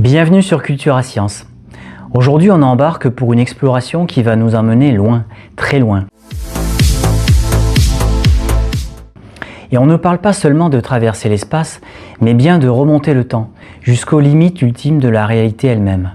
Bienvenue sur Cultura Science. Aujourd'hui, on embarque pour une exploration qui va nous emmener loin, très loin. Et on ne parle pas seulement de traverser l'espace, mais bien de remonter le temps, jusqu'aux limites ultimes de la réalité elle-même.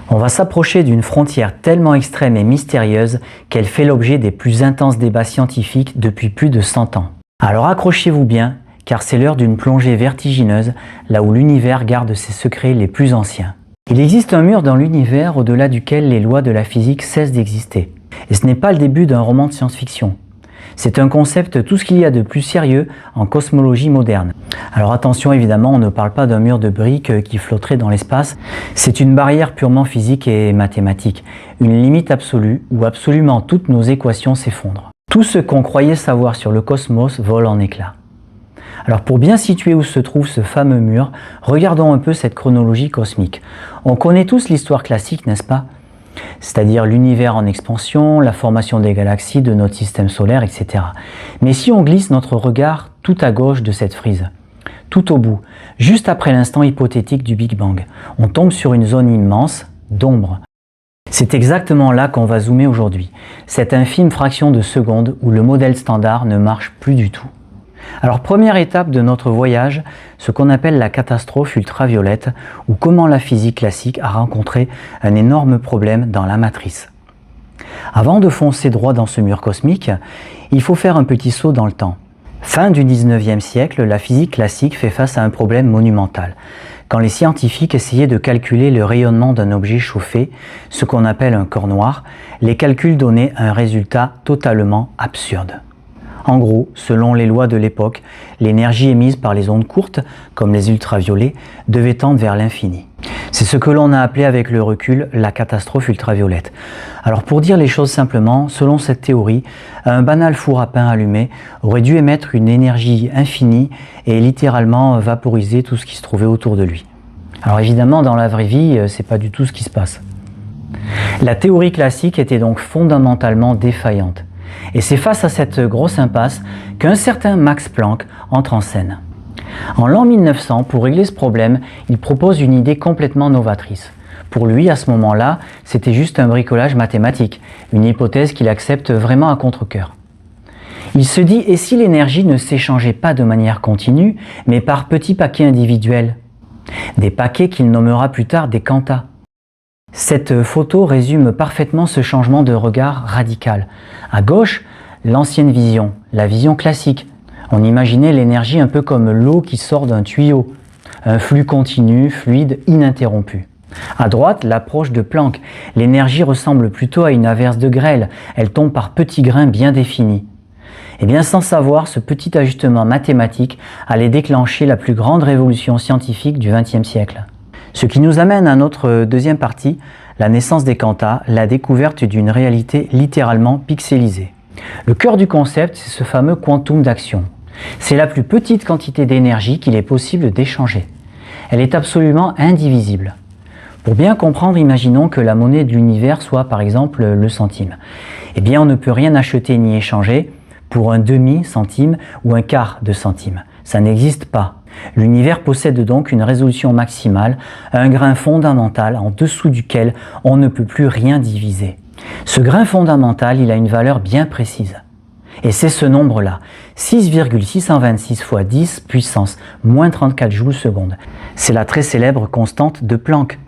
On va s'approcher d'une frontière tellement extrême et mystérieuse qu'elle fait l'objet des plus intenses débats scientifiques depuis plus de 100 ans. Alors accrochez-vous bien, car c'est l'heure d'une plongée vertigineuse, là où l'univers garde ses secrets les plus anciens. Il existe un mur dans l'univers au-delà duquel les lois de la physique cessent d'exister. Et ce n'est pas le début d'un roman de science-fiction. C'est un concept tout ce qu'il y a de plus sérieux en cosmologie moderne. Alors attention, évidemment, on ne parle pas d'un mur de briques qui flotterait dans l'espace. C'est une barrière purement physique et mathématique, une limite absolue où absolument toutes nos équations s'effondrent. Tout ce qu'on croyait savoir sur le cosmos vole en éclats. Alors pour bien situer où se trouve ce fameux mur, regardons un peu cette chronologie cosmique. On connaît tous l'histoire classique, n'est-ce pas? C'est-à-dire l'univers en expansion, la formation des galaxies, de notre système solaire, etc. Mais si on glisse notre regard tout à gauche de cette frise, tout au bout, juste après l'instant hypothétique du Big Bang, on tombe sur une zone immense d'ombre. C'est exactement là qu'on va zoomer aujourd'hui, cette infime fraction de seconde où le modèle standard ne marche plus du tout. Alors première étape de notre voyage, ce qu'on appelle la catastrophe ultraviolette, ou comment la physique classique a rencontré un énorme problème dans la matrice. Avant de foncer droit dans ce mur cosmique, il faut faire un petit saut dans le temps. Fin du 19e siècle, la physique classique fait face à un problème monumental. Quand les scientifiques essayaient de calculer le rayonnement d'un objet chauffé, ce qu'on appelle un corps noir, les calculs donnaient un résultat totalement absurde. En gros, selon les lois de l'époque, l'énergie émise par les ondes courtes, comme les ultraviolets, devait tendre vers l'infini. C'est ce que l'on a appelé avec le recul la catastrophe ultraviolette. Alors pour dire les choses simplement, selon cette théorie, un banal four à pain allumé aurait dû émettre une énergie infinie et littéralement vaporiser tout ce qui se trouvait autour de lui. Alors évidemment, dans la vraie vie, c'est pas du tout ce qui se passe. La théorie classique était donc fondamentalement défaillante. Et c'est face à cette grosse impasse qu'un certain Max Planck entre en scène. En l'an 1900, pour régler ce problème, il propose une idée complètement novatrice. Pour lui, à ce moment-là, c'était juste un bricolage mathématique, une hypothèse qu'il accepte vraiment à contre-cœur. Il se dit, et si l'énergie ne s'échangeait pas de manière continue, mais par petits paquets individuels? Des paquets qu'il nommera plus tard des quantas. Cette photo résume parfaitement ce changement de regard radical. À gauche, l'ancienne vision, la vision classique. On imaginait l'énergie un peu comme l'eau qui sort d'un tuyau, un flux continu, fluide, ininterrompu. À droite, l'approche de Planck. L'énergie ressemble plutôt à une averse de grêle, elle tombe par petits grains bien définis. Et bien sans savoir, ce petit ajustement mathématique allait déclencher la plus grande révolution scientifique du XXe siècle. Ce qui nous amène à notre deuxième partie, la naissance des quantas, la découverte d'une réalité littéralement pixelisée. Le cœur du concept, c'est ce fameux quantum d'action. C'est la plus petite quantité d'énergie qu'il est possible d'échanger. Elle est absolument indivisible. Pour bien comprendre, imaginons que la monnaie de l'univers soit par exemple le centime. Eh bien, on ne peut rien acheter ni échanger pour un demi-centime ou un quart de centime. Ça n'existe pas. L'univers possède donc une résolution maximale, un grain fondamental en dessous duquel on ne peut plus rien diviser. Ce grain fondamental, il a une valeur bien précise. Et c'est ce nombre-là, 6,626 fois 10 puissance moins 34 joules seconde. C'est la très célèbre constante de Planck.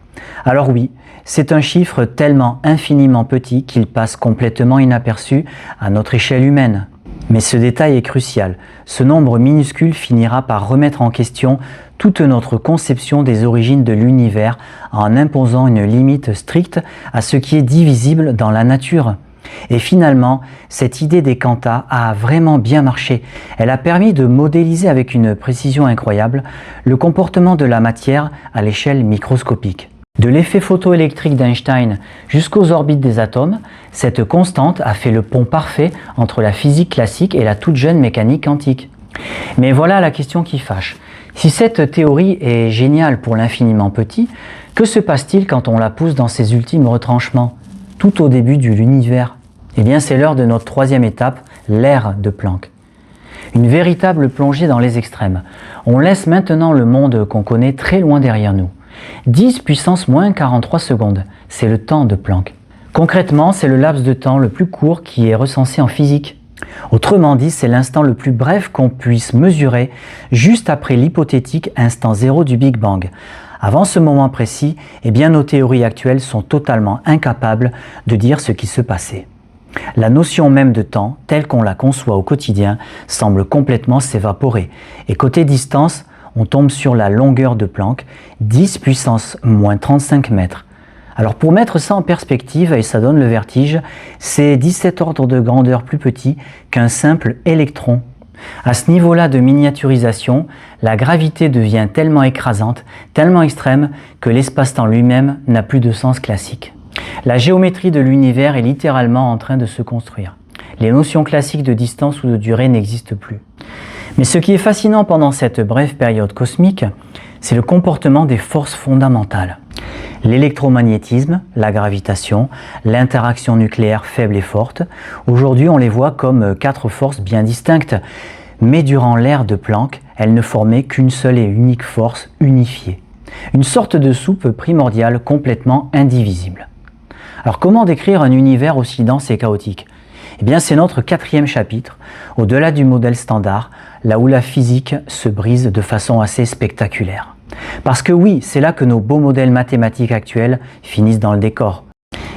Alors oui, c'est un chiffre tellement infiniment petit qu'il passe complètement inaperçu à notre échelle humaine. Mais ce détail est crucial. Ce nombre minuscule finira par remettre en question toute notre conception des origines de l'univers en imposant une limite stricte à ce qui est divisible dans la nature. Et finalement, cette idée des quantas a vraiment bien marché. Elle a permis de modéliser avec une précision incroyable le comportement de la matière à l'échelle microscopique. De l'effet photoélectrique d'Einstein jusqu'aux orbites des atomes, cette constante a fait le pont parfait entre la physique classique et la toute jeune mécanique quantique. Mais voilà la question qui fâche. Si cette théorie est géniale pour l'infiniment petit, que se passe-t-il quand on la pousse dans ses ultimes retranchements, tout au début de l'univers? Eh bien, c'est l'heure de notre troisième étape, l'ère de Planck. Une véritable plongée dans les extrêmes. On laisse maintenant le monde qu'on connaît très loin derrière nous. 10 puissance moins 43 secondes. C'est le temps de Planck. Concrètement, c'est le laps de temps le plus court qui est recensé en physique. Autrement dit, c'est l'instant le plus bref qu'on puisse mesurer juste après l'hypothétique instant zéro du Big Bang. Avant ce moment précis, eh bien, nos théories actuelles sont totalement incapables de dire ce qui se passait. La notion même de temps, telle qu'on la conçoit au quotidien, semble complètement s'évaporer. Et côté distance, on tombe sur la longueur de Planck, 10 puissance moins 35 mètres. Alors pour mettre ça en perspective, et ça donne le vertige, c'est 17 ordres de grandeur plus petit qu'un simple électron. À ce niveau-là de miniaturisation, la gravité devient tellement écrasante, tellement extrême, que l'espace-temps lui-même n'a plus de sens classique. La géométrie de l'univers est littéralement en train de se construire. Les notions classiques de distance ou de durée n'existent plus. Mais ce qui est fascinant pendant cette brève période cosmique, c'est le comportement des forces fondamentales. L'électromagnétisme, la gravitation, l'interaction nucléaire faible et forte, aujourd'hui on les voit comme 4 forces bien distinctes, mais durant l'ère de Planck, elles ne formaient qu'une seule et unique force unifiée. Une sorte de soupe primordiale complètement indivisible. Alors comment décrire un univers aussi dense et chaotique ? Eh bien c'est notre 4e chapitre, au-delà du modèle standard, là où la physique se brise de façon assez spectaculaire. Parce que oui, c'est là que nos beaux modèles mathématiques actuels finissent dans le décor.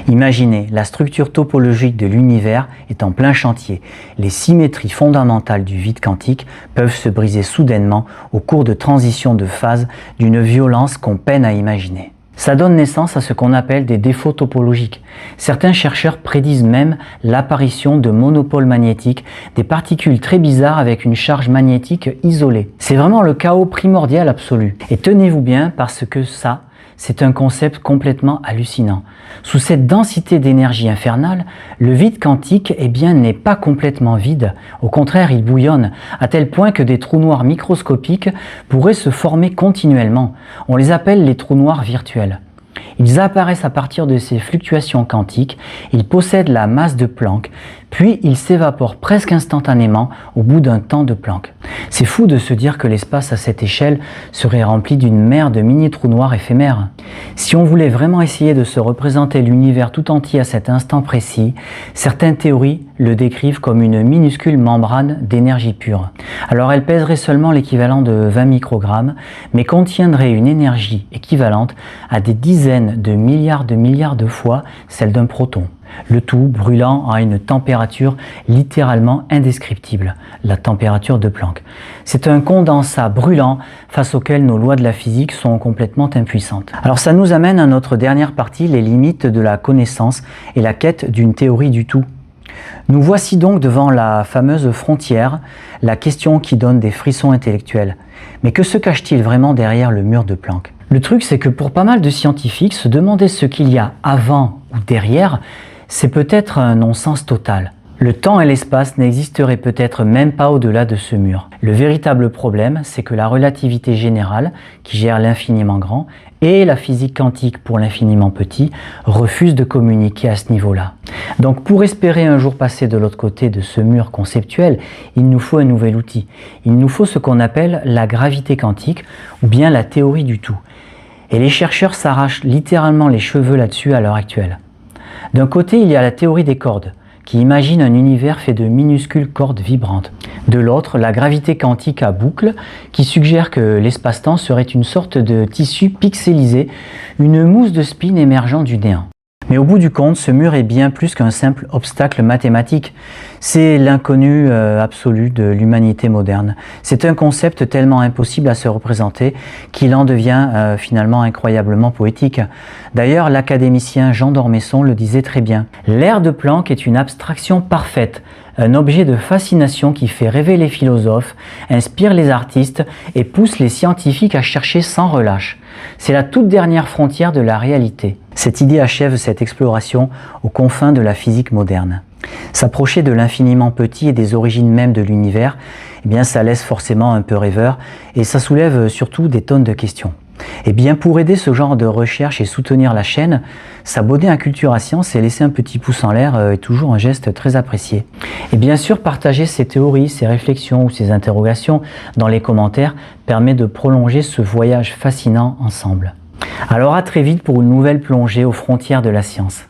Imaginez, la structure topologique de l'univers est en plein chantier. Les symétries fondamentales du vide quantique peuvent se briser soudainement au cours de transitions de phase d'une violence qu'on peine à imaginer. Ça donne naissance à ce qu'on appelle des défauts topologiques. Certains chercheurs prédisent même l'apparition de monopoles magnétiques, des particules très bizarres avec une charge magnétique isolée. C'est vraiment le chaos primordial absolu. Et tenez-vous bien parce que ça, c'est un concept complètement hallucinant. Sous cette densité d'énergie infernale, le vide quantique n'est pas complètement vide. Au contraire, il bouillonne, à tel point que des trous noirs microscopiques pourraient se former continuellement. On les appelle les trous noirs virtuels. Ils apparaissent à partir de ces fluctuations quantiques, ils possèdent la masse de Planck, puis ils s'évaporent presque instantanément au bout d'un temps de Planck. C'est fou de se dire que l'espace à cette échelle serait rempli d'une mer de mini-trous noirs éphémères. Si on voulait vraiment essayer de se représenter l'univers tout entier à cet instant précis, certaines théories le décrivent comme une minuscule membrane d'énergie pure. Alors elle pèserait seulement l'équivalent de 20 microgrammes, mais contiendrait une énergie équivalente à des dizaines de milliards de fois celle d'un proton. Le tout brûlant à une température littéralement indescriptible, la température de Planck. C'est un condensat brûlant face auquel nos lois de la physique sont complètement impuissantes. Alors ça nous amène à notre dernière partie, les limites de la connaissance et la quête d'une théorie du tout. Nous voici donc devant la fameuse frontière, la question qui donne des frissons intellectuels. Mais que se cache-t-il vraiment derrière le mur de Planck ? Le truc, c'est que pour pas mal de scientifiques, se demander ce qu'il y a avant ou derrière, c'est peut-être un non-sens total. Le temps et l'espace n'existeraient peut-être même pas au-delà de ce mur. Le véritable problème, c'est que la relativité générale, qui gère l'infiniment grand, et la physique quantique pour l'infiniment petit, refusent de communiquer à ce niveau-là. Donc pour espérer un jour passer de l'autre côté de ce mur conceptuel, il nous faut un nouvel outil. Il nous faut ce qu'on appelle la gravité quantique, ou bien la théorie du tout. Et les chercheurs s'arrachent littéralement les cheveux là-dessus à l'heure actuelle. D'un côté, il y a la théorie des cordes, qui imagine un univers fait de minuscules cordes vibrantes. De l'autre, la gravité quantique à boucle, qui suggère que l'espace-temps serait une sorte de tissu pixelisé, une mousse de spin émergeant du néant. Mais au bout du compte, ce mur est bien plus qu'un simple obstacle mathématique. C'est l'inconnu absolu de l'humanité moderne. C'est un concept tellement impossible à se représenter qu'il en devient finalement incroyablement poétique. D'ailleurs, l'académicien Jean d'Ormesson le disait très bien. L'ère de Planck est une abstraction parfaite, un objet de fascination qui fait rêver les philosophes, inspire les artistes et pousse les scientifiques à chercher sans relâche. C'est la toute dernière frontière de la réalité. Cette idée achève cette exploration aux confins de la physique moderne. S'approcher de l'infiniment petit et des origines même de l'univers, eh bien ça laisse forcément un peu rêveur et ça soulève surtout des tonnes de questions. Et bien pour aider ce genre de recherche et soutenir la chaîne, s'abonner à Cultura Science et laisser un petit pouce en l'air est toujours un geste très apprécié. Et bien sûr, partager ces théories, ces réflexions ou ces interrogations dans les commentaires permet de prolonger ce voyage fascinant ensemble. Alors à très vite pour une nouvelle plongée aux frontières de la science.